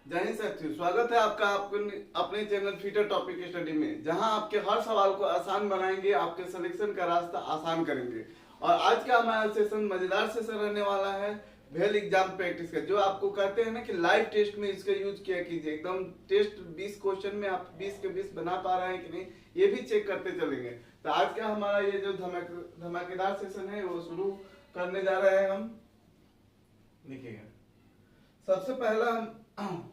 जय हिंद साथियों, स्वागत है आपका अपने चैनल फ्यूचर टॉपिक स्टडी में, जहां आपके हर सवाल को आसान बनाएंगे, आपके सिलेक्शन का रास्ता आसान करेंगे। और आज का हमारा सेशन मजेदार सेशन रहने वाला है वेल एग्जाम प्रैक्टिस का, जो आपको कहते हैं ना कि लाइव टेस्ट में इसका यूज किया कीजिए। एकदम टेस्ट 20 क्वेश्चन में आप 20 के 20 बना पा रहे हैं कि नहीं, ये भी चेक करते चलेंगे। तो आज का हमारा ये जो धमाकेदार सेशन है वो शुरू करने जा रहे हैं हम। देखिएगा, सबसे पहला हम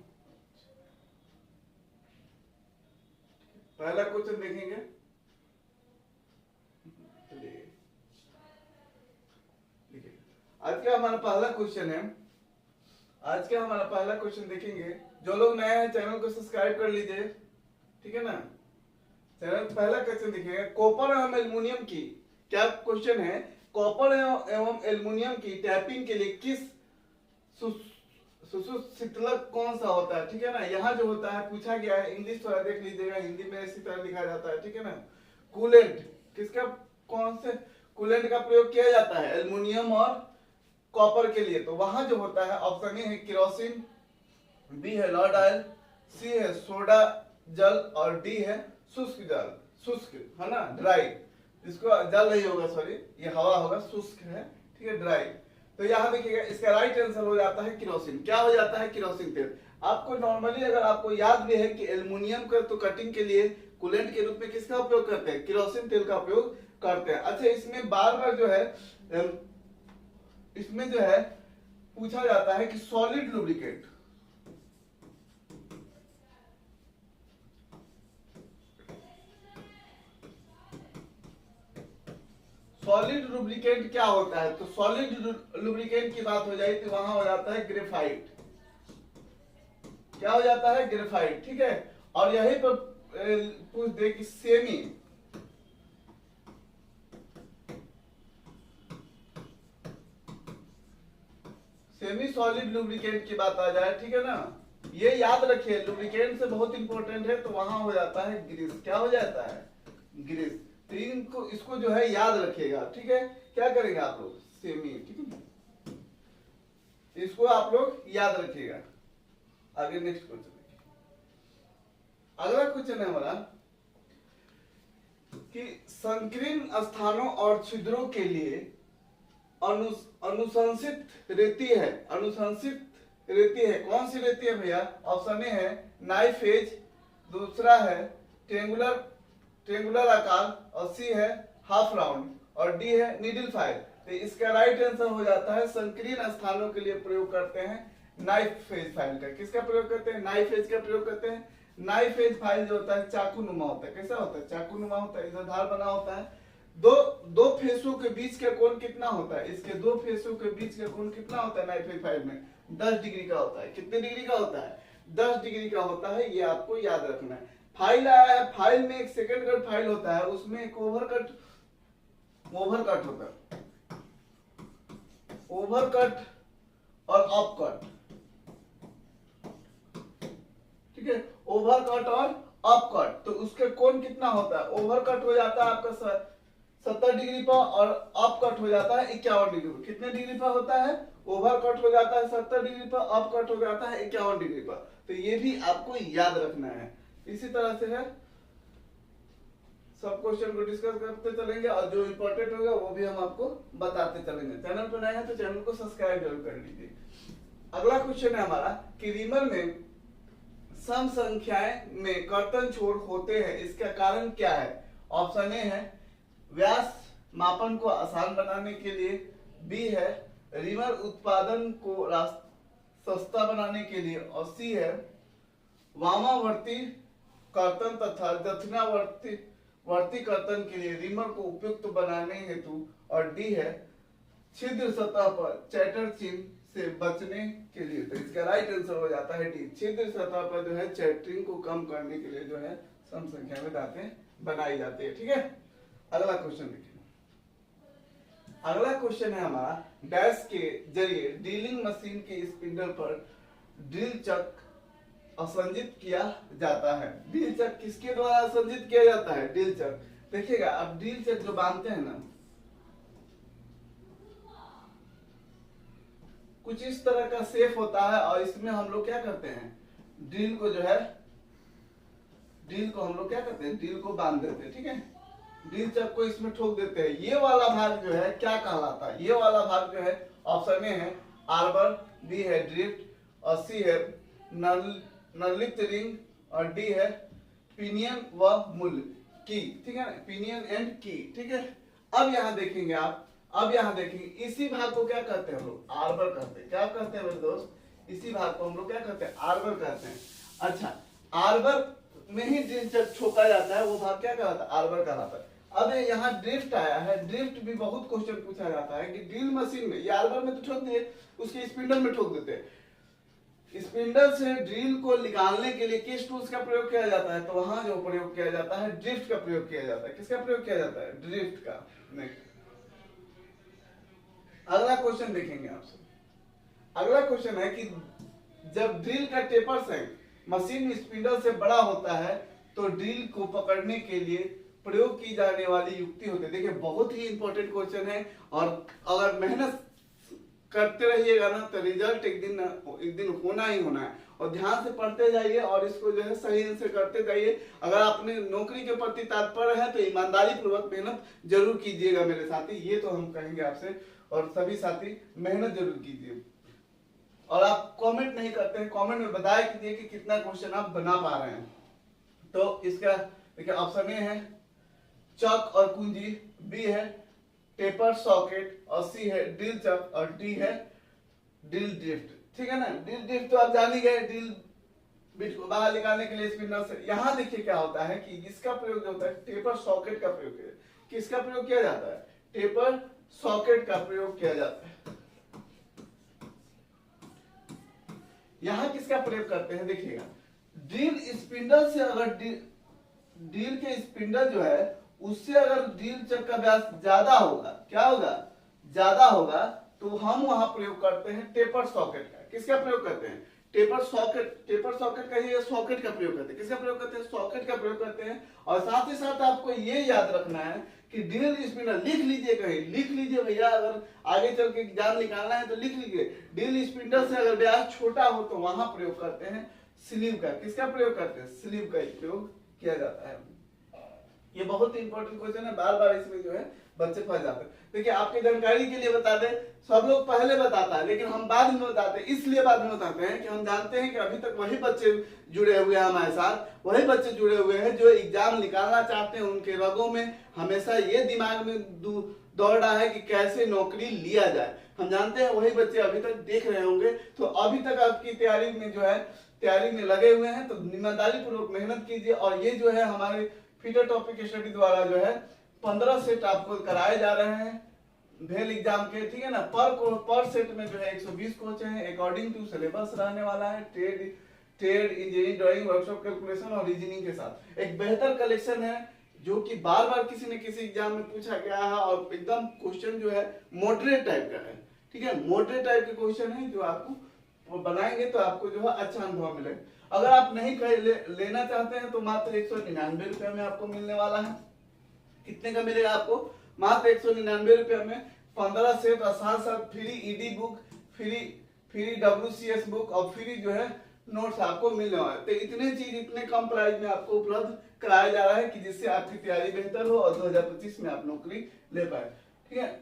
पहला क्वेश्चन देखेंगे। आज का हमारा पहला क्वेश्चन है। आज का हमारा पहला क्वेश्चन देखेंगे। जो लोग नए हैं चैनल को सब्सक्राइब कर लीजिए, ठीक है ना। चैनल पहला क्वेश्चन देखिएगा, कॉपर एवं एल्युमिनियम की, क्या क्वेश्चन है, कॉपर एवं एल्युमिनियम की टैपिंग के लिए किस सुशीतलक कौन सा होता है, ठीक है ना। यहाँ जो होता है पूछा गया है, इंग्लिश थोड़ा देख लीजिएगा, हिंदी में इसी तरह लिखा जाता है, ठीक है ना। कूलेंट किसका, कौन से कूलेंट का प्रयोग किया जाता है एल्युमिनियम और कॉपर के लिए। तो वहां जो होता है ऑप्शन ए है केरोसिन, बी है लॉर्ड ऑयल, सी है सोडा जल और डी है शुष्क जल। शुष्क है ना, ड्राई, इसको जल नहीं होगा, सॉरी ये हवा होगा, शुष्क है, ठीक है, ड्राई। तो यहाँ देखिएगा, इसका राइट आंसर हो जाता है केरोसिन। क्या हो जाता है, केरोसिन तेल। आपको नॉर्मली अगर आपको याद भी है कि एल्युमिनियम का तो कटिंग के लिए कूलेंट के रूप में किसका उपयोग करते हैं, केरोसिन तेल का उपयोग करते हैं। अच्छा, इसमें बार बार जो है, इसमें जो है पूछा जाता है कि सॉलिड लुब्रिकेंट, सॉलिड लुब्रिकेंट क्या होता है। तो सॉलिड लुब्रिकेंट की बात हो जाए तो वहां हो जाता है ग्रेफाइट। क्या हो जाता है, ग्रेफाइट, ठीक है। और यही पर पूछ दे कि सेमी सॉलिड लुब्रिकेंट की बात आ जाए, ठीक है ना। ये याद रखिए, लुब्रिकेंट से बहुत इंपॉर्टेंट है, तो वहां हो जाता है ग्रीस। क्या हो जाता है, ग्रीस। तो इनको इसको जो है याद रखिएगा, ठीक है। क्या करेंगे आप लोग, सेमी, ठीक है, इसको आप लोग याद रखिएगा। आगे नेक्स्ट क्वेश्चन देखिए। अगला क्वेश्चन है हमारा कि संकीर्ण स्थानों और छिद्रों के लिए अनुशंसित रेती है, अनुशंसित रेती है, कौन सी रेती है भैया। ऑप्शन ए है नाइफेज, दूसरा है ट्रेंगुलर आकार, और सी है हाफ राउंड, और डी है नीडल फाइल। तो इसका राइट आंसर हो जाता है संकीर्ण स्थानों के लिए प्रयोग करते हैं नाइफेज फाइल का। किसका प्रयोग करते हैं, नाइफेज का प्रयोग करते हैं। नाइफेज फाइल जो होता है चाकू नुमा होता है। कैसा होता है, चाकू नुमा होता है, इधर धार बना होता है। दो फेसों के बीच का कोण कितना होता है, इसके दो फेसों के बीच का कोण कितना होता है नाइफेज फाइल में, 10 डिग्री का होता है। कितने डिग्री का होता है, 10 डिग्री का होता है। ये आपको याद रखना है। फाइल आया है, फाइल में एक सेकंड कट फाइल होता है, उसमें एक ओवरकट होता है, ओवरकट और अपकट, ठीक है, ओवरकट और अपकट। तो उसके कोण कितना होता है, ओवरकट हो जाता है आपका 70 डिग्री पर, और अपकट हो जाता है 51 डिग्री पर। कितने डिग्री पर होता है, ओवरकट हो जाता है 70 डिग्री पर, अपकट हो जाता है 51 डिग्री पर। तो ये भी आपको याद रखना है। इसी तरह से है, सब क्वेश्चन को डिस्कस करते चलेंगे, और जो इंपॉर्टेंट होगा वो भी हम आपको बताते चलेंगे। चैनल पर नए हैं तो चैनल को सब्सक्राइब जरूर कर लीजिए। अगला क्वेश्चन है हमारा कि रीमर में सम संख्याएं में कर्तन छोर होते हैं, इसका कारण क्या है। ऑप्शन ए है व्यास मापन को आसान बनाने के लिए, बी है रीमर उत्पादन को सस्ता बनाने के लिए, और सी है वामावर्ती कर्तन तथा दक्षिणावर्ती कर्तन के लिए रीमर को उपयुक्त बनाने हेतु, और डी है छिद्र सतह पर चैटर चिन्ह से बचने के लिए। तो इसका राइट आंसर हो जाता है डी, छिद्र सतह पर जो है चैटरिंग को कम करने के लिए जो है सम संख्या में दांतें बनाई जाती है, ठीक है। अगला क्वेश्चन देखिए। अगला क्वेश्चन है हमारा, डैश के जरिए ड्रिलिंग मशीन के स्पिंडल पर ड्रिल चक असंजित किया जाता है। ड्रिल चक किसके द्वारा असंजित किया जाता है, ड्रिल चक। देखिएगा, अब ड्रिल चक जो बांधते हैं ना, कुछ इस तरह का शेप होता है, और इसमें हम लोग क्या करते हैं, ड्रिल को जो है, ड्रिल को हम लोग क्या करते हैं, ड्रिल को बांध देते हैं, ठीक है, ड्रिल चक को इसमें ठोक देते हैं। ये वाला भाग जो है क्या कहलाता है, ये वाला भाग जो है ऑप्शन ए है आर्बर, बी है ड्रिफ्ट और सी है नलित रिंग और डी है पिनियन व मूल की, ठीक है ना, पिनियन एंड की, ठीक है। अब यहाँ देखेंगे आप, अब यहाँ देखेंगे इसी भाग को क्या कहते हैं हम लोग, आर्बर कहते हैं। क्या कहते हैं मेरे दोस्त, इसी भाग को हम लोग क्या कहते हैं, आर्बर कहते हैं। अच्छा, आर्बर में ही ड्रिल जब ठोका जाता है वो भाग क्या कहलाता है, आर्बर कहलाता है। अब यहाँ ड्रिफ्ट आया है, ड्रिफ्ट भी बहुत क्वेश्चन पूछा जाता है कि ड्रिल मशीन में, ये आर्बर में तो ठोक दिए, उसके स्पिंडल में ठोक देते हैं। स्पिंडल से ड्रिल को निकालने के लिए किस टूल्स का प्रयोग किया जाता है, तो वहां जो प्रयोग किया जाता है ड्रिफ्ट का प्रयोग किया जाता है। किसका प्रयोग किया जाता है, ड्रिफ्ट का। अगला क्वेश्चन देखेंगे आपसे। अगला क्वेश्चन है कि जब ड्रिल का टेपर से मशीन स्पिंडल से बड़ा होता है तो ड्रिल को पकड़ने के लिए प्रयोग की जाने वाली युक्ति होती है। देखिए बहुत ही इंपॉर्टेंट क्वेश्चन है, और अगर मेहनत करते रहिएगा ना तो रिजल्ट एक दिन होना ही होना है। और ध्यान से पढ़ते जाइए और इसको जो है सही आंसर करते जाइए। अगर आपने नौकरी के प्रति तात्पर्य है तो ईमानदारी पूर्वक मेहनत जरूर कीजिएगा मेरे साथी, ये तो हम कहेंगे आपसे। और सभी साथी मेहनत जरूर कीजिए। और आप कमेंट नहीं करते हैं, कमेंट में बताया कीजिए कि कितना क्वेश्चन आप बना पा रहे हैं। तो इसका देखिए ऑप्शन ए है चक और कुंजी, बी है टेपर सॉकेट और सी है ड्रिल चक और डी है ड्रिल ड्रिफ्ट, ठीक है ना। ड्रिल ड्रिफ्ट तो आप जान ही गए, ड्रिल बिट को बाहर निकालने के लिए स्पिनर से। यहाँ देखिए क्या होता है कि इसका प्रयोग जो होता है टेपर सॉकेट का प्रयोग किया, किसका प्रयोग किया जाता है, टेपर सॉकेट का प्रयोग किया जाता है। यहाँ किसका प्रयोग करते हैं देखिएगा, ड्रिल स्पिंडल से अगर ड्रिल के स्पिंडल जो है उससे अगर ड्रिल चक का व्यास ज्यादा होगा, क्या होगा, ज्यादा होगा, तो हम वहां प्रयोग करते हैं टेपर सॉकेट का। किसका प्रयोग करते हैं, टेपर सॉकेट, टेपर सॉकेट का ही सॉकेट का प्रयोग करते हैं। किसका प्रयोग करते हैं, सॉकेट का प्रयोग करते हैं। और साथ ही साथ आपको ये याद रखना है कि ड्रिल स्पिंडल, लिख लीजिए कहीं, लिख लीजिए भैया, अगर आगे चल के एग्जाम निकालना है तो लिख लीजिए, ड्रिल स्पिंडल से अगर व्यास छोटा हो तो वहां प्रयोग करते हैं स्लीव का। किसका प्रयोग करते हैं, स्लीव का प्रयोग किया जाता है। ये बहुत इंपॉर्टेंट क्वेश्चन है, बार बार इसमें जो है बच्चे फंस जाते हैं। देखिए आपकी जानकारी के लिए बता दें, सब लोग पहले बताता है लेकिन हम बाद में बताते हैं। इसलिए बाद में बताते हैं कि हम जानते हैं कि अभी तक वही बच्चे जुड़े हुए हैं हमारे साथ, वही बच्चे जुड़े हुए हैं जो एग्जाम निकालना चाहते हैं। उनके रगों में हमेशा ये दिमाग में दौड़ रहा है कि कैसे नौकरी लिया जाए। हम जानते हैं वही बच्चे अभी तक देख रहे होंगे। तो अभी तक आपकी तैयारी में जो है, तैयारी में लगे हुए हैं, तो ईमानदारी पूर्वक मेहनत कीजिए। और ये जो है हमारे फीटर टॉपिक स्टडी द्वारा जो है 15 सेट आपको कराए जा रहे हैं भेल एग्जाम के, ठीक है ना। पर सेट में जो है 120 क्वेश्चन है, अकॉर्डिंग टू सिलेबस रहने वाला है। Trade engineering, drawing, workshop, calculation और रीजनिंग के साथ एक बेहतर कलेक्शन है जो कि बार बार किसी न किसी एग्जाम में पूछा गया है। और एकदम क्वेश्चन जो है मॉडरेट टाइप का है, ठीक है, मॉडरेट टाइप के क्वेश्चन है जो आपको बनाएंगे तो आपको जो है अच्छा अनुभव मिलेगा। अगर आप नहीं लेना चाहते हैं तो मात्र 199 रुपए में आपको मिलने वाला है। कितने का मिलेगा आपको, मात्र 199 रुपए में 15 सेट और साथ साथ free ED book, free WCS book और फ्री जो है नोट्स आपको मिलने वाले। तो इतने चीज इतने कम प्राइस में आपको उपलब्ध कराया जा रहा है कि जिससे आपकी तैयारी बेहतर हो और 2025 में आप नौकरी ले पाए, ठीक है।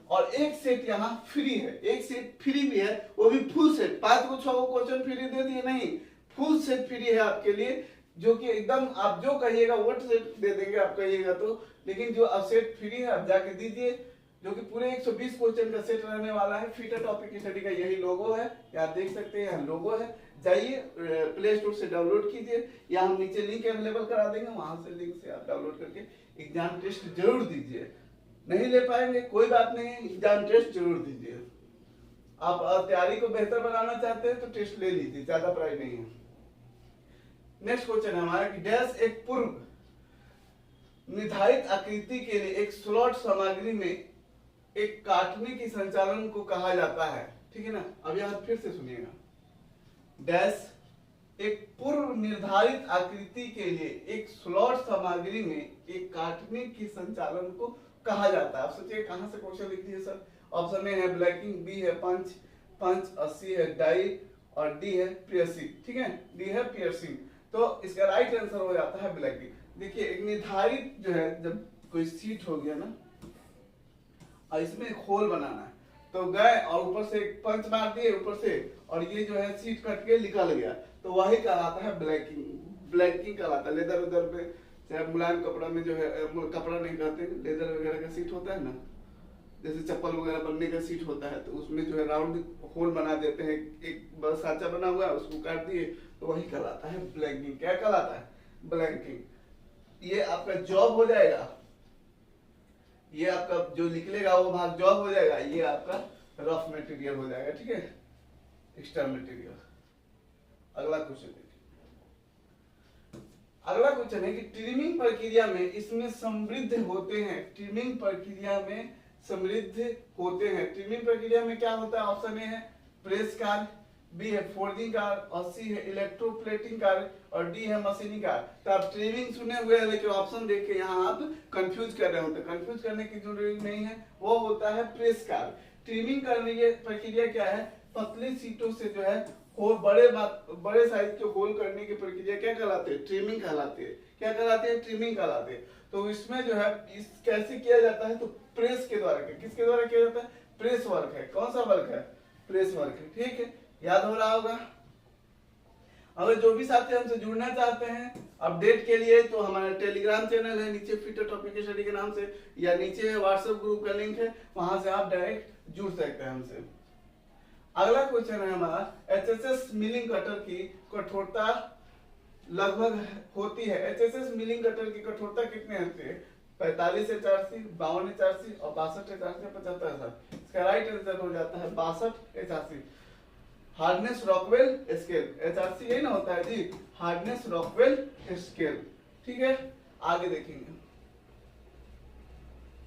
और एक सेट यहाँ फ्री है, एक सेट फ्री भी है, वो भी फुल सेट। 5 को 6 क्वेश्चन फ्री दे दिए, नहीं, फुल सेट फ्री है आपके लिए, जो कि एकदम आप जो कहिएगा वो सेट दे देंगे आप कहिएगा तो। लेकिन जो अब सेट फ्री है आप जाके दीजिए, जो कि पूरे 120 क्वेश्चन का सेट रहने वाला है। फीटर टॉपिक स्टडी का यही लोगो है, आप देख सकते हैं, यहाँ लोगो है। जाइए प्ले स्टोर से डाउनलोड कीजिए, या हम नीचे लिंक अवेलेबल करा देंगे, वहां से लिंक से आप डाउनलोड करके एग्जाम टेस्ट जरूर दीजिए। नहीं ले पाएंगे कोई बात नहीं, एग्जाम टेस्ट जरूर दीजिए। आप तैयारी को बेहतर बनाना चाहते हैं तो टेस्ट ले लीजिए, ज्यादा प्राइस नहीं है। नेक्स्ट क्वेश्चन है हमारा कि डैश एक पूर्व निर्धारित आकृति के लिए एक स्लॉट सामग्री में एक काटने की संचालन को कहा जाता है, ठीक है ना। अब यहाँ फिर से सुनिएगा, डैश एक पूर्व निर्धारित आकृति के लिए एक स्लॉट सामग्री में एक काटने की संचालन को कहा जाता है। आप सोचिए कहां से क्वेश्चन लिख दिए सर। ऑप्शन ए है ब्लैकिंग, बी है पंच और सी है डाई और डी है पियर्सिंग, ठीक है, डी है पियर्सिंग। तो इसका राइट आंसर हो जाता है ब्लैकिंग। देखिए एक निर्धारित जो है जब कोई सीट हो गया ना और इसमें एक होल बनाना है तो गए और ऊपर से एक पंच मार दिए ऊपर से और ये जो है सीट कट के निकल गया तो वही कहलाता है ब्लैकिंग, ब्लैकिंग कहलाता है। लेदर उधर पे चाहे मुलायम कपड़ा में जो है कपड़ा नहीं कहते, लेदर वगैरह का सीट होता है ना, जैसे चप्पल वगैरह बनने का सीट होता है तो उसमें जो है राउंड होल बना देते हैं, एक बस सांचा बना हुआ है उसको काट दिए तो वही कहलाता है ब्लैंकिंग। क्या कहलाता है? ब्लैंकिंग। ये आपका जॉब हो जाएगा, ये आपका जो निकलेगा वो भाग जॉब हो जाएगा, ये आपका रफ मटेरियल हो जाएगा, ठीक है, एक्स्ट्रा मटेरियल। अगला क्वेश्चन देखिए। अगला क्वेश्चन है कि ट्रिमिंग प्रक्रिया में इसमें समृद्ध होते हैं, ट्रिमिंग प्रक्रिया में समृद्ध होते हैं। ट्रिमिंग प्रक्रिया में क्या होता है? ऑप्शन ए है प्रेस कार्य, बी है फोल्डिंग कार्य और सी है इलेक्ट्रोप्लेटिंग कार्य और डी है मशीनिंग कार्य। तो आप ट्रिमिंग सुने हुए हैं लेकिन ऑप्शन देख के यहाँ आप कंफ्यूज कर रहे होते हैं, कंफ्यूज करने की जरूरत नहीं है, वो होता है प्रेस कार्य। ट्रिमिंग करने की प्रक्रिया क्या है? पतली सीटों से जो है होल बड़े साइज के होल करने की प्रक्रिया क्या कहलाती है? ट्रिमिंग कहलाती है। क्या कहलाती है? ट्रिमिंग कहलाती है। तो इसमें जो है इस कैसे किया जाता है? तो प्रेस के द्वारा। किसके द्वारा किया जाता है? प्रेस वर्क है। कौन सा वर्क है? प्रेस वर्क है, ठीक है, याद हो रहा होगा। अगर जो भी साथी हमसे जुड़ना चाहते हैं अपडेट के लिए तो हमारा टेलीग्राम चैनल है नीचे फिटर टॉपिक स्टडी के नाम से, या नीचे व्हाट्सएप ग्रुप का लिंक है, वहां से आप डायरेक्ट जुड़ सकते हैं हमसे। अगला क्वेश्चन है हमारा एचएसएस मिलिंग कटर की कठोरता लगभग होती है। एचएसएस मिलिंग कटर की कठोरता कितनी होती है? 45 HRC, 52 HRC और 62 HRC, 75 HRC। इसका राइट आंसर हो जाता है 62 HRC। Hardness Rockwell scale, HRC यही ना होता है जी, हार्डनेस रॉकवेल स्केल, ठीक है। आगे देखेंगे।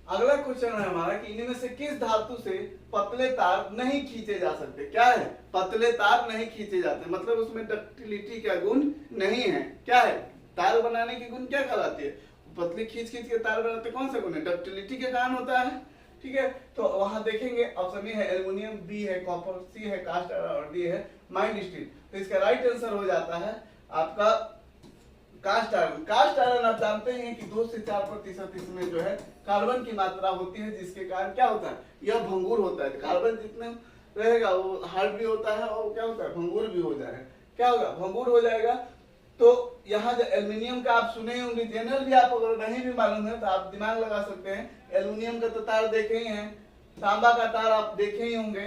अगला क्वेश्चन है हमारा कि इनमें से किस धातु से पतले तार नहीं खींचे जा सकते? क्या है? पतले तार नहीं खींचे जाते, मतलब उसमें डक्टिलिटी का गुण नहीं है। क्या है? तार बनाने की गुण क्या कहलाती है? पतली खींच खींच के तार बनाते कौन सा गुण है? डक्टिलिटी के कारण होता है, ठीक है। तो वहां देखेंगे ऑप्शन ए है एल्युमिनियम, बी है कॉपर, सी है कास्ट आयरन और डी है माइल्ड स्टील। तो इसका राइट आंसर हो जाता है आपका कास्ट आयरन। कास्ट आयरन आप जानते हैं कि 2 से 4% इसमें जो है कार्बन की मात्रा होती है, जिसके कारण क्या होता है? यह भंगुर होता है। कार्बन जितने रहेगा वो हार्ड भी होता है और क्या होता है? भंगुर भी हो जाएगा। क्या होगा? भंगुर हो जाएगा। तो यहाँ जो एल्युमिनियम का आप सुने होंगे, जनरल भी आप अगर नहीं भी मालूम है तो आप दिमाग लगा सकते हैं। एल्युमिनियम का तो तार देखे ही हैं, तांबा का तार आप देखे ही होंगे,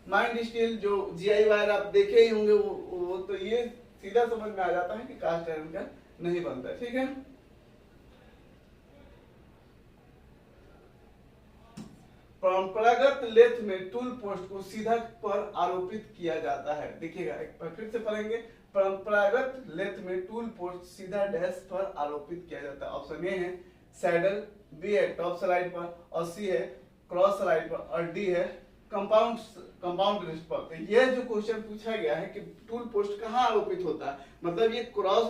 माइल्ड स्टील जो GI वायर आप देखे ही होंगे, वो तो ये सीधा समझ में आ जाता है कि कास्ट आयरन का नहीं बनता, ठीक है। परंपरागत लेथ में टूल पोस्ट को सीधा पर आरोपित किया जाता है। देखिएगा एक बार फिर से पढ़ेंगे। परंपरागत लेथ में टूल पोस्ट सीधा डैश पर आरोपित किया जाता है। ऑप्शन ए है सैडल, बी है टॉप स्लाइड पर और सी है क्रॉस स्लाइड पर और डी है कंपाउंड रिस्ट पर। तो ये जो क्वेश्चन पूछा गया है कि टूल पोस्ट कहाँ आरोपित होता है, मतलब ये क्रॉस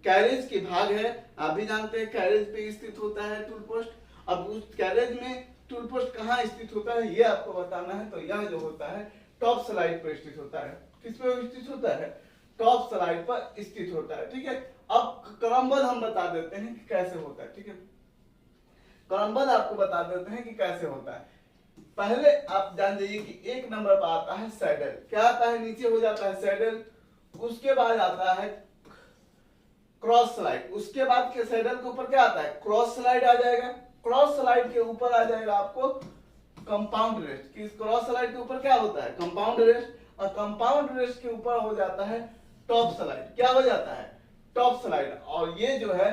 कैरेज के भाग है। आप भी जानते हैं कैरेज पे स्थित होता है टूल पोस्ट। अब उस कैरेज में टूल पोस्ट कहाँ स्थित होता है ये आपको बताना है। तो यह जो होता है टॉप स्लाइड पर स्थित होता है। किस पे स्थित होता है? टॉप स्लाइड पर स्थित होता है, ठीक है। अब क्रमबद्ध हम बता देते हैं कि कैसे होता है, ठीक है। क्रमबद्ध आपको बता देते हैं कि कैसे होता है। पहले आप जान जाइए कि 1 नंबर पर आता है सैडल। क्या आता है? नीचे हो जाता है सैडल। उसके बाद आता है क्रॉस स्लाइड। उसके बाद के सैडल के ऊपर क्या आता है? क्रॉस स्लाइड आ जाएगा। क्रॉस स्लाइड के ऊपर आ जाएगा आपको कंपाउंड रेस्ट। किस क्रॉस स्लाइड के ऊपर क्या होता है? Compound rest. और कंपाउंड रेस्ट के ऊपर हो जाता है टॉप स्लाइड। क्या हो जाता है? Top slide. और ये जो है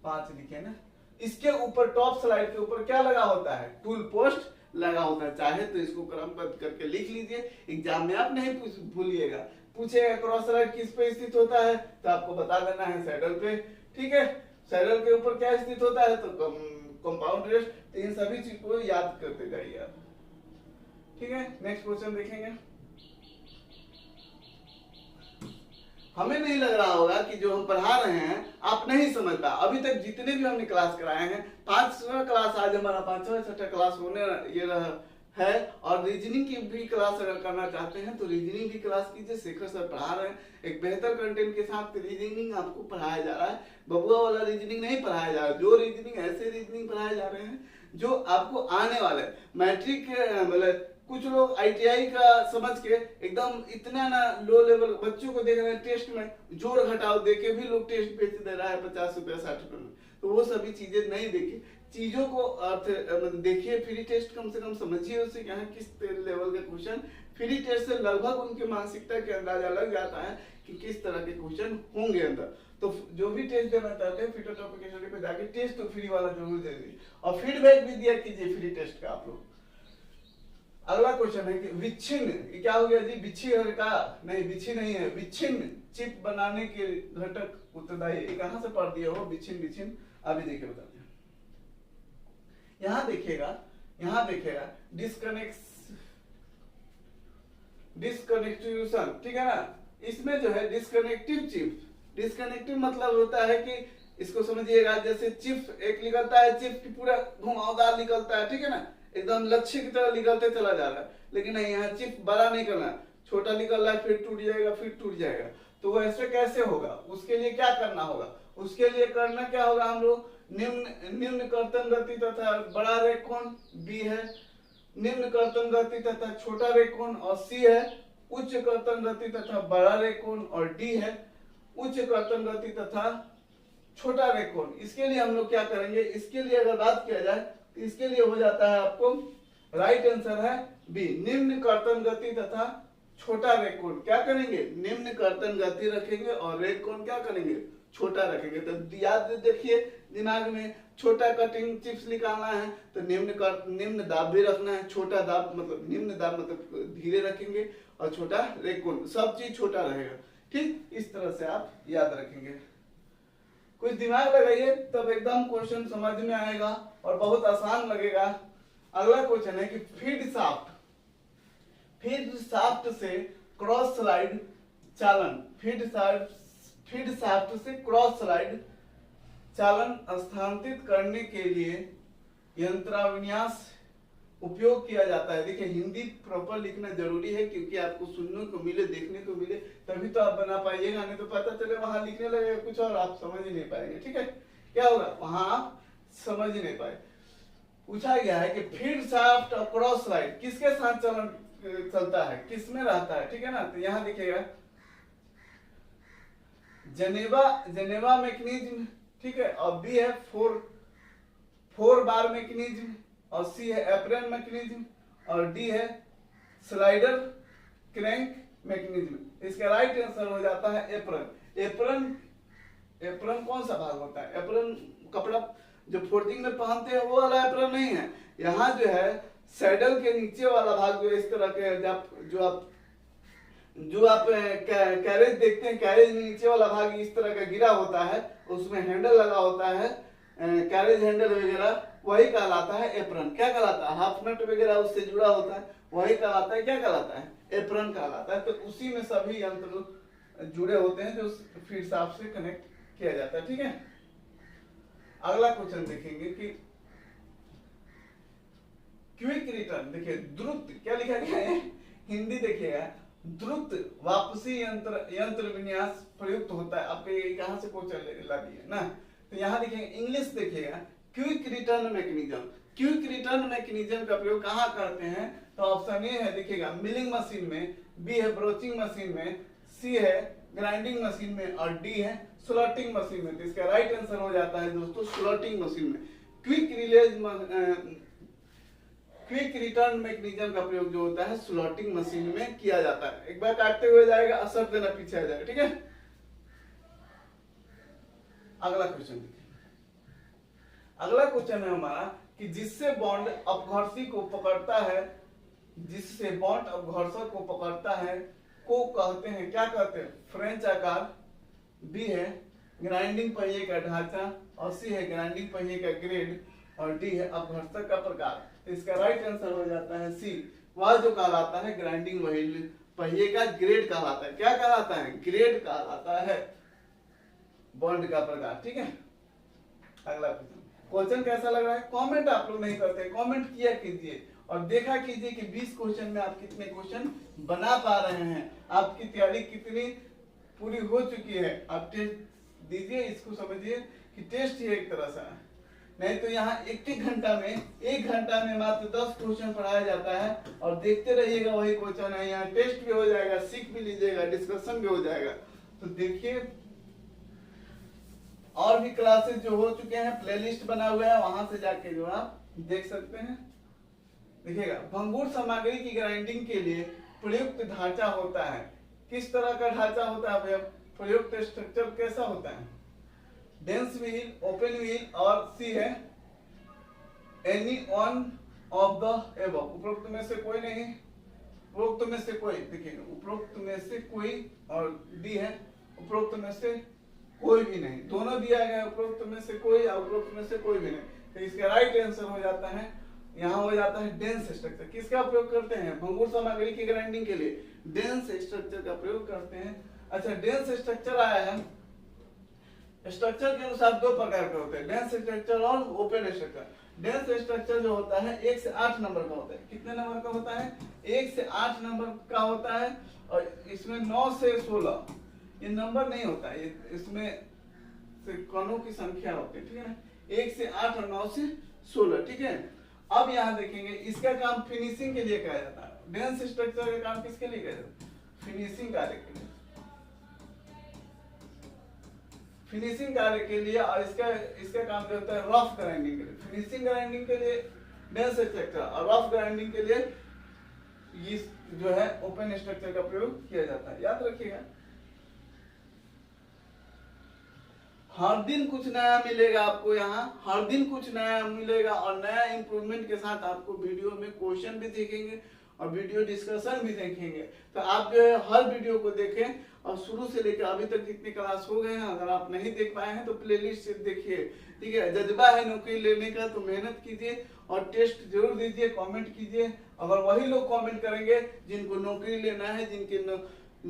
5 लिखे ना, इसके ऊपर टॉप स्लाइड के ऊपर क्या लगा होता है? टूल पोस्ट लगा होता है। चाहे तो इसको क्रमबद्ध करके लिख लीजिए, एग्जाम में आप नहीं भूलिएगा। पूछेगा क्रॉस स्लाइड किस पे स्थित होता है तो आपको बता देना है सैडल पे, ठीक है। सैडल के ऊपर क्या स्थित होता है? तो कंपाउंड रेस्ट। तो इन सभी चीज को याद करते जाइए आप, ठीक है। नेक्स्ट क्वेश्चन देखेंगे। हमें नहीं लग रहा होगा कि जो हम पढ़ा रहे हैं आप नहीं समझ पा। अभी तक जितने भी हमने क्लास कराए हैं, 5वां क्लास आज हमारा 5वां 6वां क्लास होने ये रहा है। और रीजनिंग की भी क्लास अगर करना चाहते हैं तो रीजनिंग की क्लास कीजिए, शेखर सर पढ़ा रहे हैं एक बेहतर कंटेंट के साथ। रीजनिंग आपको पढ़ाया जा रहा है, बबुआ वाला रीजनिंग नहीं पढ़ाया जा रहा है। जो रीजनिंग ऐसे रीजनिंग पढ़ाए जा रहे हैं जो आपको आने वाले मैट्रिक मतलब कुछ लोग आईटीआई का समझ के एकदम इतना ना लो लेवल बच्चों को देख रहे हैं, टेस्ट में जोड़ घटाव देके भी लोग टेस्ट बेच दे रहा है 50 रुपया 60 रुपये में। तो वो सभी चीजें नहीं देखिए, चीजों को अर्थ देखिए। फ्री टेस्ट कम से कम समझिए उससे क्या है किस लेवल के क्वेश्चन। फ्री टेस्ट से लगभग उनके मानसिकता के अंदाजा लग जाता है कि किस तरह के क्वेश्चन होंगे अंदर। तो जो भी टेस्ट देना चाहते हैं फिटर टॉपिक स्टडी पे जाके टेस्ट तो फ्री वाला जरूर दे दीजिए और फीडबैक भी दिया कीजिए फ्री टेस्ट का आप लोग। अगला क्वेश्चन है कि विच्छिन्न, क्या हो गया जी, बिच्छी का नहीं, बिच्छी नहीं है, विच्छिन्न चिप बनाने के घटक उत्तरदायी। कहां से पढ़ दिया हो विच्छिन्न विच्छिन्न, अभी देखिए बताते हैं। यहां देखिएगा डिस्कनेक्टिवेशन, ठीक है ना। इसमें जो है डिस्कनेक्टिव चिप, डिस्कनेक्टिव मतलब होता है कि इसको समझिएगा जैसे चिप एक निकलता है, चिप की पूरा घुमावदार निकलता है, ठीक है ना, एकदम लक्ष्य की तरह निकलते चला जा रहा है। लेकिन नहीं, यहाँ चिप बड़ा नहीं करना, छोटा निकल रहा है फिर टूट जाएगा फिर टूट जाएगा। तो वो ऐसे कैसे होगा, उसके लिए क्या करना होगा, उसके लिए करना क्या होगा, हम लोग निम्न कर्तन गति तथा बड़ा रेख कोण बी है, निम्न कर्तन गति तथा छोटा रेख कोण और सी है, उच्च कर्तन गति तथा बड़ा रेख कोण और डी है, उच्च कर्तन गति तथा छोटा रेख कोण। इसके लिए हम लोग क्या करेंगे, इसके लिए अगर बात किया जाए तो इसके लिए हो जाता है आपको राइट आंसर है बी, निम्न कर्तन गति तथा छोटा रेख कोण। क्या करेंगे, निम्न कर्तन गति रखेंगे और रेख कोण क्या करेंगे, छोटा रखेंगे। तो याद देखिए दिमाग में, छोटा कटिंग चिप्स निकालना है तो निम्न दाब भी रखना है, छोटा दाब मतलब निम्न दाब मतलब धीरे रखेंगे और छोटा रेख कोण, सब चीज छोटा रहेगा। ठीक, इस तरह से आप याद रखेंगे। कुछ दिमाग लगाइए तब एकदम क्वेश्चन समझ में आएगा और बहुत आसान लगेगा। अगला क्वेश्चन है कि फीड शाफ्ट से क्रॉस स्लाइड चालन, फीड शाफ्ट से क्रॉस स्लाइड चालन स्थानांतरित करने के लिए यंत्राविन्यास उपयोग किया जाता है। देखिए हिंदी प्रॉपर लिखना जरूरी है क्योंकि आपको सुनने को मिले, देखने को मिले, तभी तो आप बना पाइएगा, नहीं तो पता चले वहां लिखने लगे कुछ और आप समझ ही नहीं पाएंगे। ठीक है, क्या होगा, वहां आप समझ ही नहीं पाए। पूछा गया है कि फीड शाफ्ट और क्रॉस स्लाइड किसके साथ चलता है, किसमें रहता है, ठीक है ना। तो यहाँ देखिएगा जेनेवा मैकेनिज्म, ठीक है, और बी है फोर बार मैकेनिज्म और सी है एप्रन मैकेनिज्म और डी है स्लाइडर क्रैंक मैकेनिज्म। इसका राइट आंसर हो जाता है एप्रन। एप्रन कौन सा भाग होता है, एप्रन कपड़ा जो फोर्जिंग में पहनते हैं वो वाला एप्रन नहीं है। यहाँ जो है सैडल के नीचे वाला भाग जो इस तरह के जो आप कैरेज देखते हैं, कैरेज में नीचे वाला भाग इस तरह का गिरा होता है, उसमें हैंडल लगा होता है, कैरेज हैंडल वगैरह, वही कहलाता है एप्रन। क्या कहलाता है, हाफ नट वगैरह उससे जुड़ा होता है, वही कहलाता है, क्या कहलाता है, एप्रन कहलाता है। तो उसी में सभी यंत्र जुड़े होते हैं जो फीड शाफ्ट से कनेक्ट किया जाता है। ठीक है, अगला क्वेश्चन देखेंगे कि क्विक रिटर्न। देखिए द्रुत, क्या लिखा गया है, हिंदी देखिएगा, द्रुत वापसी यंत्र विन्यास प्रयुक्त होता है। आपके कहां से क्वेश्चन ला दिए ना, तो यहाँ देखिएगा इंग्लिश देखिएगा, quick return mechanism. Quick return mechanism का प्रयोग कहाँ करते हैं, तो ऑप्शन ए है देखिएगा मिलिंग मशीन में, बी है ब्रोचिंग मशीन में, सी है ग्राइंडिंग मशीन में और डी है स्लॉटिंग मशीन में। तो इसका राइट आंसर हो जाता है दोस्तों स्लॉटिंग मशीन में। क्विक रिटर्न मैकेनिज्म का प्रयोग जो होता है स्लॉटिंग मशीन में किया जाता है। एक बार काटते हुए जाएगा, असर देना पीछे आ जाएगा। ठीक है, अगला क्वेश्चन देखिए। अगला क्वेश्चन है हमारा कि जिससे बॉन्ड अपघर्षी को पकड़ता है, जिससे बॉन्ड अपघर्षक को पकड़ता है को कहते हैं, क्या कहते हैं, फ्रेंच आकार, बी है ग्राइंडिंग पहिए का ढांचा और सी है ग्राइंडिंग पहिए का ग्रेड और डी है अपघर्षक का प्रकार। तो इसका राइट आंसर हो जाता है सी, वह जो कहलाता है ग्राइंडिंग पहिए का ग्रेड कहलाता है। क्या कहलाता है, ग्रेड कहलाता है बॉन्ड का प्रकार। ठीक है, अगला क्वेश्चन कैसा लग रहा है, कमेंट आप लोग नहीं करते, कमेंट किया कीजिए और देखा कीजिए कि 20 क्वेश्चन में आप कितने क्वेश्चन बना पा रहे हैं, आपकी तैयारी कितनी पूरी हो चुकी है। आप टेस्ट दीजिए, इसको समझिए कि टेस्ट ही एक तरह से, नहीं तो यहाँ एक घंटा में मात्र 10 क्वेश्चन पढ़ाया जाता है और देखते रहिएगा वही क्वेश्चन है। यहाँ टेस्ट भी हो जाएगा, सीख भी लीजिएगा, डिस्कशन भी हो जाएगा। तो देखिए और भी क्लासेस जो हो चुके हैं, प्लेलिस्ट बना हुआ है, वहां से जाके जो आप देख सकते हैं। देखिएगा, भंगुर सामग्री की ग्राइंडिंग के लिए प्रयुक्त ढांचा होता है। किस तरह का ढांचा होता है भैया? प्रयुक्त स्ट्रक्चर कैसा होता है? डेंस व्हील, ओपन व्हील और सी है any one of the above. उपरोक्त में से कोई नहीं, उपरोक्त में से कोई, देखिएगा उपरोक्त में से कोई, और डी है उपरोक्त में से कोई भी नहीं। दोनों दिया गया है, उपरोक्त में से कोई और उपरोक्त में से कोई भी नहीं। तो इसका राइट आंसर हो जाता है, यहाँ हो जाता है डेंस स्ट्रक्चर। किसका प्रयोग करते हैं? भंगुर सामग्री की ग्राइंडिंग के लिए डेंस स्ट्रक्चर का प्रयोग करते हैं। अच्छा, डेंस स्ट्रक्चर आया है, स्ट्रक्चर के अनुसार दो प्रकार के होते हैं, डेंस स्ट्रक्चर और ओपन स्ट्रक्चर। डेंस स्ट्रक्चर जो होता है 1 से 8 नंबर का होता है। कितने नंबर का होता है? 1 से 8 नंबर का होता है, और इसमें 9 से 16 ये नंबर नहीं होता है, इसमें से कणों की संख्या होती है, ठीक है ना? 1 से 8 और 9 से 16, ठीक है। अब यहाँ देखेंगे, इसका काम फिनिशिंग के लिए किया जाता है। डेंस स्ट्रक्चर का काम किसके लिए किया जाता है? फिनिशिंग कार्य के लिए, फिनिशिंग कार्य के लिए। और इसका काम जो होता है रफ ग्राइंडिंग के लिए। फिनिशिंग ग्राइंडिंग के लिए डेंस स्ट्रक्चर और रफ ग्राइंडिंग के लिए ये जो है ओपन स्ट्रक्चर का प्रयोग किया जाता है, याद रखिएगा। हर दिन कुछ नया मिलेगा आपको, यहाँ हर दिन कुछ नया मिलेगा और नया इंप्रूवमेंट के साथ आपको वीडियो में क्वेश्चन भी देखेंगे और वीडियो डिस्कशन भी देखेंगे। तो आप जो है हर वीडियो को देखें, और शुरू से लेकर अभी तक कितने क्लास हो गए हैं, अगर आप नहीं देख पाए हैं तो प्लेलिस्ट से देखिए, ठीक है। जज्बा है नौकरी लेने का तो मेहनत कीजिए और टेस्ट जरूर दीजिए, कमेंट कीजिए। अगर वही लोग कमेंट करेंगे जिनको नौकरी लेना है, जिनके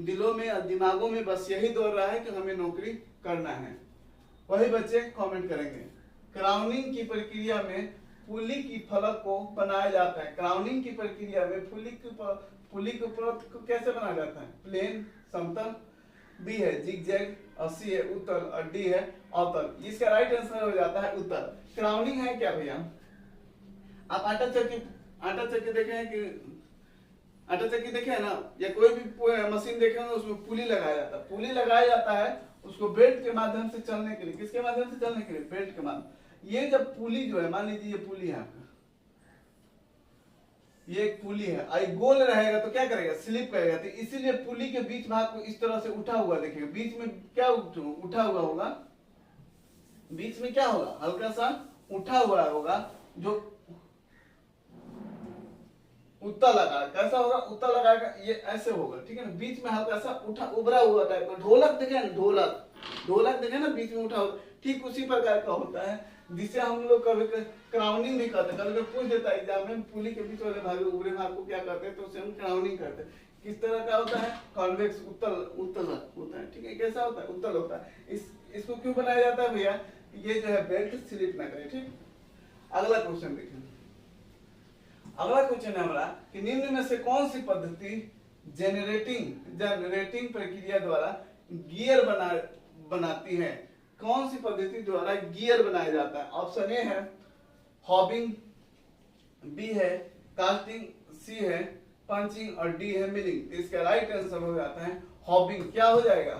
दिलों में और दिमागों में बस यही दौड़ रहा है कि हमें नौकरी करना है, वही बच्चे कमेंट करेंगे। क्राउनिंग की प्रक्रिया में पुली की फलक को बनाया जाता है। क्राउनिंग की प्रक्रिया में पुली के परत को कैसे बनाया जाता है? प्लेन, समतल, बी है जिगजैग, और सी है उत्तल, और डी है अवतल। इसका राइट आंसर हो जाता है उत्तल। क्राउनिंग है क्या भैया? आप आटा चक्की देखे हैं कि आटा चक्की देखे है ना, या कोई भी मशीन देखे ना, उसमें पुली लगाया जाता है। पुली लगाया जाता है उसको बेल्ट के माध्यम से चलने के लिए। किसके माध्यम से चलने के लिए? बेल्ट के माध्यम। ये जब पुली जो है, मान लीजिए ये पुली है आपका, ये एक पुली है, और गोल रहेगा तो क्या करेगा? स्लिप करेगा। तो इसीलिए पुली के बीच भाग को इस तरह से उठा हुआ देखिएगा। बीच में क्या उठा हुआ होगा? बीच में क्या होगा? हल्का सा उठा हुआ होगा, जो उत्ता लगा। कैसा होगा? उत्ता लगाएगा, ये ऐसे होगा, ठीक है ना। बीच में हल्का सा उठा उभरा हुआ टाइप का। ढोलक देखे ना, ढोलक देखे ना, बीच में उठा हुआ, ठीक उसी प्रकार का होता है, जिसे हम लोग कभी क्राउनिंग भी करते हैं। कभी पूछ देता है एग्जाम में, पुली के बीच वाले भाग, उभरे भाग को क्या करते हैं? तो उसे हम क्राउनिंग करते हैं। किस तरह का होता है? कॉन्वेक्स, उत्तल होता है, ठीक है। कैसा होता है? उत्तल होता है। इसको क्यों बनाया जाता है भैया? ये जो है बेल्ट स्लिप ना करे, ठीक। अगला क्वेश्चन देखिए। अगला क्वेश्चन है हमारा कि निम्न में से कौन सी पद्धति जनरेटिंग प्रक्रिया द्वारा गियर बनाती है? कौन सी पद्धति द्वारा गियर बनाया जाता है? ऑप्शन ए है हॉबिंग, बी है कास्टिंग, सी है पंचिंग, और डी है मिलिंग। इसका राइट आंसर हो जाता है हॉबिंग। क्या हो जाएगा?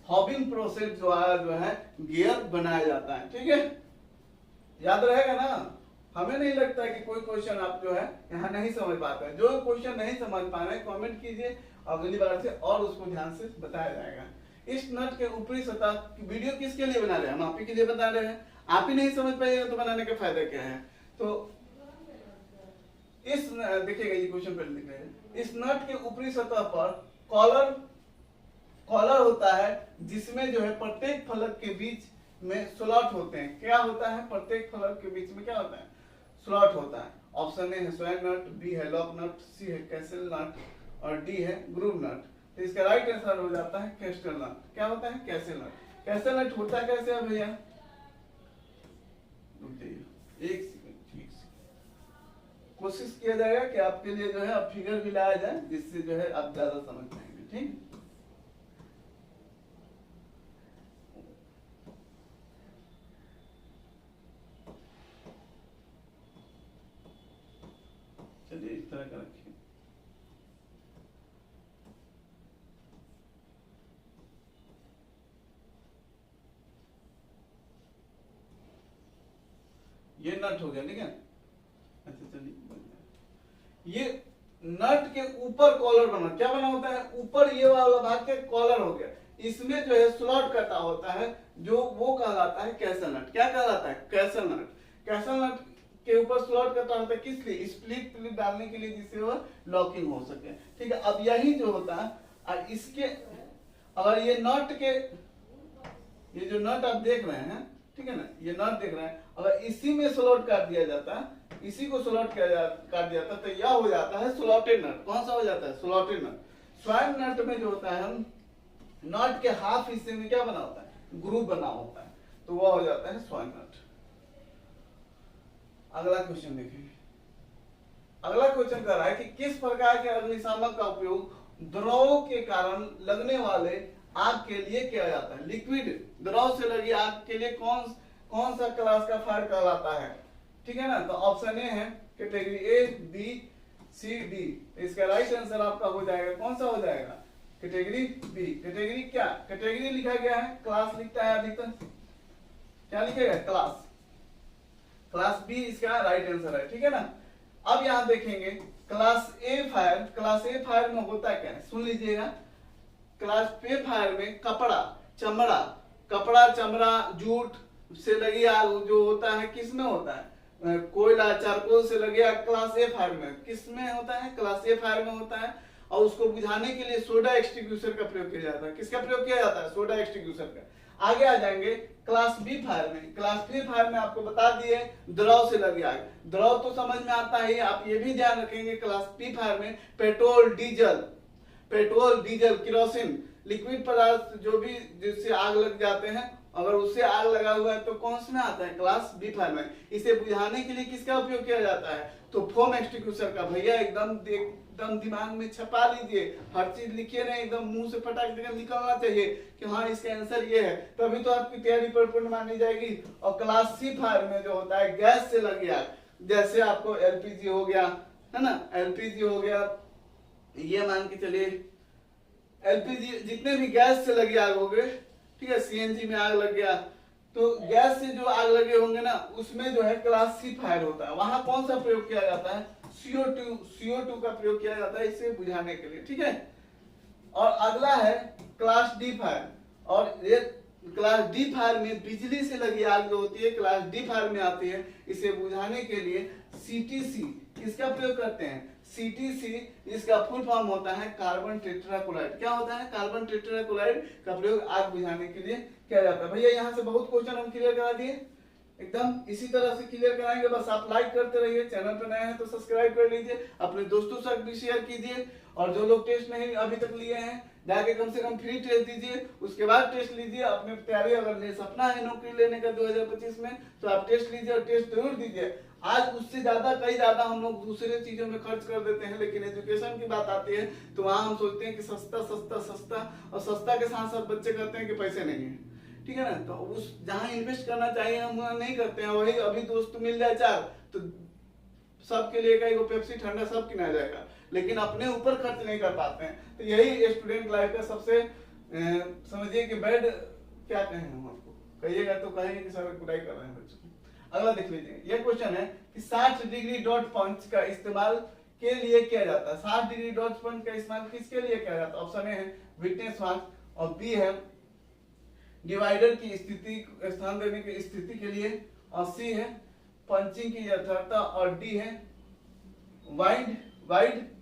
हॉबिंग प्रोसेस जो है गियर बनाया जाता है, ठीक है। याद रहेगा ना? हमें नहीं लगता है कि कोई क्वेश्चन आप जो है यहाँ नहीं समझ पाते हैं। जो क्वेश्चन नहीं समझ पा रहे हैं कमेंट कीजिए, अगली बार से और उसको ध्यान से बताया जाएगा। इस नट के ऊपरी सतह की वीडियो किसके लिए बना रहे हैं? हम आप ही के लिए बता रहे हैं। आप ही नहीं समझ पाइएगा तो बनाने का फायदा क्या है? तो इस देखिएगा, ये क्वेश्चन पहले लिख रहे हैं। इस नट के ऊपरी सतह पर कॉलर होता है, जिसमें जो है प्रत्येक फलक के बीच में स्लॉट होते हैं। क्या होता है? प्रत्येक फलक के बीच में क्या होता है? स्लॉट होता है। ऑप्शन ए है स्वैग नट, बी है लॉक नट, सी है कैसल नट, और डी है ग्रूव नट। तो इसका राइट आंसर हो जाता है कैस्टल नट। क्या होता है? कैसल नट। कैसल नट होता कैसे है भैया? एक सेकंड, ठीक से कोशिश किया जाएगा कि आपके लिए जो है अब फिगर भी लाया जाए, जिससे जो है आप ज्यादा समझ पाएंगे। ठीक, चलिए इस तरह का रखिए। ये नट हो गया, ठीक है। अच्छा चलिए, ये नट के ऊपर कॉलर बना, क्या बना होता है, ऊपर ये वाला भाग के कॉलर हो गया, इसमें जो है स्लॉट कटा होता है, जो वो कहलाता है कैसल नट। क्या कहलाता है, कैसल नट। कैसल नट के ऊपर स्लॉट कटा होता है, किस लिए, स्प्लिट प्लिट डालने के लिए, जिससे वो लॉकिंग हो सके। ठीक है, अब यही जो होता है, और इसके अगर ये नट के, ये जो नट आप देख रहे हैं, ठीक है ना, ये नट देख रहे हैं, अगर इसी में स्लॉट काट दिया जाता है, इसी को स्लॉट काट दिया जाता है, तो यह हो जाता है स्लॉटेड नट। कौन सा हो जाता है, स्लॉटेड नट। स्वाइन नट में जो होता है, हम नट के हाफ हिस्से में क्या बना होता है, ग्रूव बना होता है, तो वह हो जाता है स्वाइन नट। अगला क्वेश्चन देखेंगे। अगला क्वेश्चन कर रहा है कि किस प्रकार के अग्निशामक का उपयोग द्रव के कारण लगने वाले आग के लिए किया जाता है। लिक्विड द्रव से लगी आग के लिए कौन सा क्लास का फायर कहलाता है। ठीक है ना, तो ऑप्शन ए है category A, B, C, D. इसका राइट आंसर आपका हो जाएगा, कौन सा हो जाएगा, कैटेगरी बी। कैटेगरी क्या, कैटेगरी लिखा गया है, क्लास लिखता है अधिकतर, क्या लिखेगा, क्लास। क्लास बी इसका राइट आंसर है। ठीक है ना, अब यहां देखेंगे class A fire. Class A fire में होता क्या है, सुन लीजिएगा। क्लास ए फायर में कपड़ा चमड़ा जूट से लगी आग जो होता है, किस में होता है, कोयला चारकोल से लगी आग क्लास ए फायर में किस में होता है, क्लास ए फायर में होता है। और उसको बुझाने के लिए सोडा एक्सटिंग्विशर का प्रयोग किया जाता है। किसका प्रयोग किया जाता है, सोडा एक्सटिंग्विशर का। आगे आ जाएंगे क्लास बी फायर में। क्लास बी फायर में आपको बता दिए द्रव से लगी आग। द्रव तो समझ में आता है, आप ये भी ध्यान रखेंगे क्लास बी फायर में पेट्रोल डीजल केरोसिन लिक्विड पदार्थ जो भी जिससे आग लग जाते हैं, अगर उससे आग लगा हुआ है तो कौन से में आता है, क्लास बी फायर में। इसे बुझाने के लिए किसका उपयोग किया जाता है, तो फोम एक्सटिंग्विशर का। भैया एकदम दिमाग में छपा लीजिए, हर चीज लिखिए नहीं, एकदम मुंह से फटाक देकर निकलना चाहिए कि हाँ इसका आंसर ये है, तभी तो आपकी तैयारी परिपूर्ण मानी जाएगी। और क्लास सी फायर में जो होता है गैस से लगी आग, जैसे आपको एलपीजी हो गया, है ना, एलपीजी हो गया, ये मान के चलिए एलपीजी जितने भी गैस से लगी आग हो गए, ठीक है, सीएनजी में आग लग गया, तो गैस से जो आग लगे होंगे ना, उसमें जो है क्लास सी फायर होता है। वहां कौन सा प्रयोग किया जाता है, CO2 का प्रयोग किया जाता है इसे बुझाने के लिए। ठीक है, और अगला है क्लास डी फायर। और ये क्लास डी फायर में बिजली से लगी आग जो होती है क्लास डी फायर में आती है। इसे बुझाने के लिए CTC इसका प्रयोग करते हैं। CTC इसका फुल फॉर्म होता है कार्बन टेट्राक्लोराइड। क्या होता है, कार्बन टेट्राक्लोराइड का प्रयोग आग बुझाने के लिए किया जाता है। भैया यहाँ से बहुत क्वेश्चन हम क्लियर करा दिए, एकदम इसी तरह से क्लियर कराएंगे। बस आप लाइक करते रहिए, चैनल पर नए हैं तो सब्सक्राइब कर लीजिए, अपने दोस्तों से भी शेयर कीजिए। और जो लोग टेस्ट नहीं अभी तक लिए हैं, जाके कम से कम फ्री टेस्ट दीजिए, उसके बाद टेस्ट लीजिए। अपने तैयारी अगर सपना है नौकरी लेने का 2025 में, तो आप टेस्ट लीजिए और टेस्ट जरूर दीजिए। आज उससे ज्यादा कई ज्यादा हम लोग दूसरे चीजों में खर्च कर देते हैं, लेकिन एजुकेशन की बात आती है तो वहां हम सोचते हैं कि सस्ता सस्ता सस्ता, और सस्ता के साथ साथ बच्चे कहते हैं कि पैसे नहीं है। ठीक है ना, तो उस जहां इन्वेस्ट करना चाहिए हम वहां नहीं करते हैं। वही अभी दोस्त मिल जाए चार तो सबके लिए कई पेप्सी ठंडा सब किना जाएगा, लेकिन अपने ऊपर खर्च नहीं कर पाते हैं। तो यही स्टूडेंट लाइफ का सबसे समझिए कि बैड, क्या कहें हम आपको, कहिएगा तो कहेंगे कि सर बुराई कर रहे हैं बच्चों। अगला देख लीजिए, ये क्वेश्चन है कि 60 डिग्री डॉट पंच का इस्तेमाल के लिए किया जाता है। 60 डिग्री डॉट पंच का इस्तेमाल किसके लिए किया जाता है, ऑप्शन ए है विटनेस मार्क, और बी है डिवाइडर की स्थिति स्थान देने की स्थिति के लिए, और सी है पंचिंग की यथार्थता, और डी है वाइड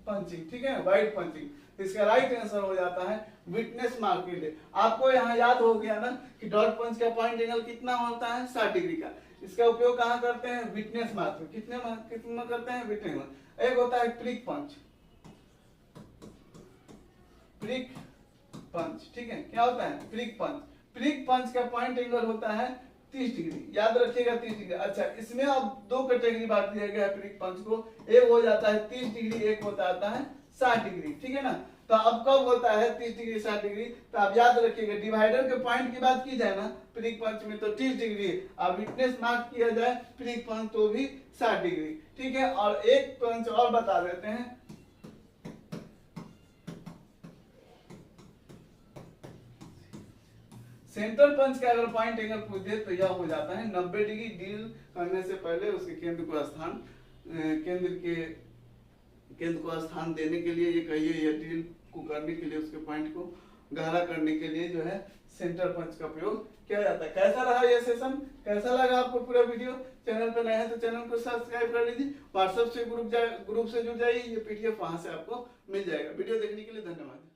पंचिंग। ठीक है, वाइड पंचिंग। इसका राइट आंसर हो जाता है विटनेस मार्क के लिए। आपको यहाँ याद हो गया ना कि डॉट पंच का पॉइंट एंगल कितना होता है, 60 डिग्री का। इसका उपयोग कहाँ करते हैं, विटनेस मार्क में। कितने करते हैं, विटनेस मार्क। एक होता है प्रिक पंच, ठीक है, क्या होता है प्रिक पंच। प्रिक पंच का पॉइंट एंगल होता है 30 डिग्री, याद रखिएगा 30 डिग्री। अच्छा, इसमें अब दो कैटेगरी बांट दिया गया है परीक पंच को, एक हो जाता है 30 डिग्री, एक होता आता है 60 डिग्री, ठीक है ना। तो अब कब होता है 30 डिग्री 60 डिग्री, तो आप याद रखिएगा डिवाइडर के पॉइंट की बात की जाए ना परीक पंच में तो 30 डिग्री, अब विटनेस मार्क किया जाए परीक पंच तो भी 60 डिग्री, ठीक है। और एक पंच और बता देते हैं, सेंट्रल पंच का अगर पॉइंट एंगल पूछ दे तो यह हो जाता है 90 डिग्री। डील करने से पहले उसके केंद्र को स्थान केंद्र को स्थान देने के लिए ये कहिए, या डील को करने के लिए उसके पॉइंट को गहरा करने के लिए जो है सेंटर पंच का प्रयोग किया जाता है। कैसा रहा ये सेशन, कैसा लगा आपको पूरा वीडियो? चैनल पर नए हैं तो चैनल को सब्सक्राइब कर लीजिए, व्हाट्सएप से ग्रुप से जुड़ जाइए, ये पीडीएफ वहां से आपको मिल जाएगा। वीडियो देखने के लिए धन्यवाद।